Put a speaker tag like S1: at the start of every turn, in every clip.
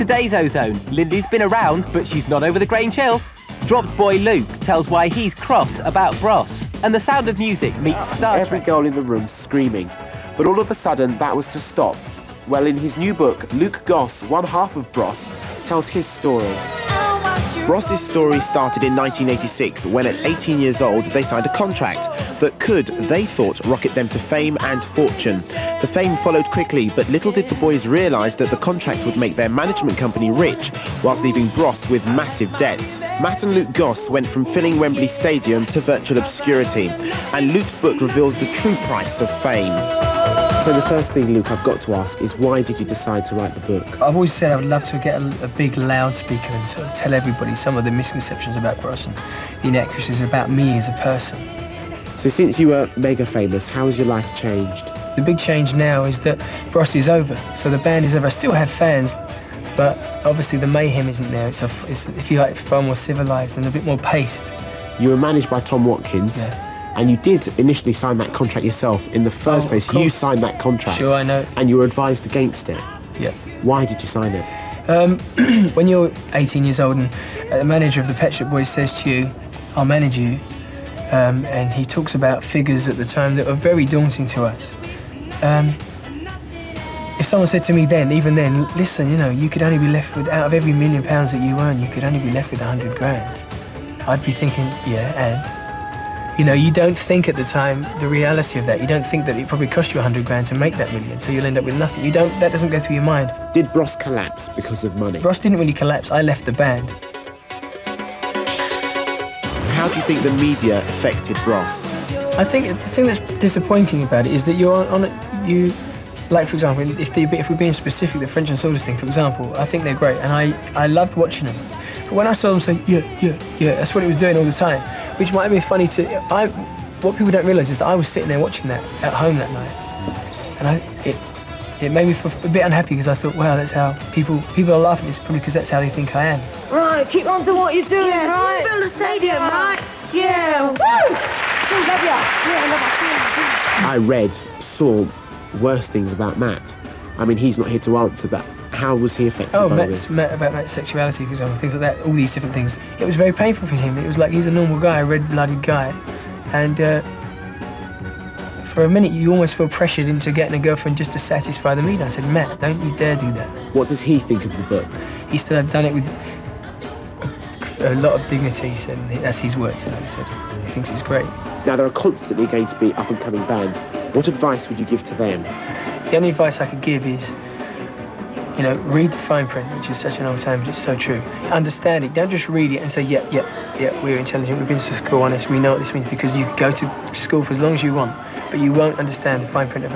S1: today's Ozone, Lindy's been around, but she's not over the Grange Hill. Dropped boy Luke tells why he's cross about Bros, and The Sound of Music meets Star Trek.
S2: Every girl in the room screaming, but all of a sudden that was to stop. Well, in his new book, Luke Goss, one half of Bros, tells his story. Bross's story started in 1986 when at 18 years old they signed a contract that could, they thought, rocket them to fame and fortune. The fame followed quickly, but little did the boys realise that the contract would make their management company rich whilst leaving Bros with massive debts. Matt and Luke Goss went from filling Wembley Stadium to virtual obscurity, and Luke's book reveals the true price of fame. So the first thing, Luke, I've got to ask is why did you decide to write the book?
S3: I've always said I would love to get a big loudspeaker and sort of tell everybody some of the misconceptions about Goss and the inaccuracies about me as a person.
S2: So since you were mega famous, how has your life changed?
S3: The big change now is that Bros is over, so the band is over. I still have fans, but obviously the mayhem isn't there. It's if you like, far more civilised and a bit more paced.
S2: You were managed by Tom Watkins.
S3: Yeah.
S2: And you did initially sign that contract yourself in the first place. You signed that contract.
S3: Sure, I know.
S2: And you were advised against it.
S3: Yeah.
S2: Why did you sign it?
S3: When you're 18 years old and the manager of the Pet Shop Boys says to you, I'll manage you, and he talks about figures at the time that were very daunting to us. If someone said to me then, even then, listen, you know, you could only be left with, out of every £1 million that you earn, you could only be left with 100 grand. I'd be thinking, yeah, and? You know, you don't think at the time the reality of that. You don't think that it probably cost you 100 grand to make that million, so you'll end up with nothing. That doesn't go through your mind.
S2: Did Bros collapse because of money?
S3: Bros didn't really collapse. I left the band.
S2: How do you think the media affected Bros?
S3: I think the thing that's disappointing about it is that you're on it. Like, for example, if we're being specific, the French and Soldiers thing, for example, I think they're great, and I loved watching them. But when I saw them say, yeah, that's what it was doing all the time, which might be funny what people don't realise is that I was sitting there watching that at home that night, and it made me feel a bit unhappy because I thought, wow, that's how people are laughing. It's probably because that's how they think I am.
S4: Right, keep on doing what you're doing, right? Fill the stadium, right? Yeah, woo! Love ya. Yeah,
S2: I saw worse things about Matt. I mean, he's not here to answer that. How was he affected by this?
S3: About Matt's sexuality, for example, things like that, all these different things. It was very painful for him. It was like he's a normal guy, a red-blooded guy, and for a minute you almost feel pressured into getting a girlfriend just to satisfy the need. I said, Matt, don't you dare do that.
S2: What does he think of the book?
S3: He said I've done it with a lot of dignity, he said, and that's his words. He said he thinks it's great.
S2: Now, there are constantly going to be up-and-coming bands. What advice would you give to them?
S3: The only advice I could give is, you know, read the fine print, which is such an old saying, but it's so true. Understand it. Don't just read it and say, yeah, we're intelligent, we've been to school on this, we know what this means, because you could go to school for as long as you want, but you won't understand the fine print of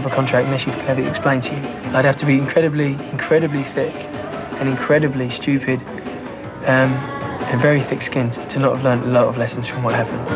S3: a contract unless you have it explained to you. I'd have to be incredibly thick and incredibly stupid and very thick-skinned to not have learned a lot of lessons from what happened.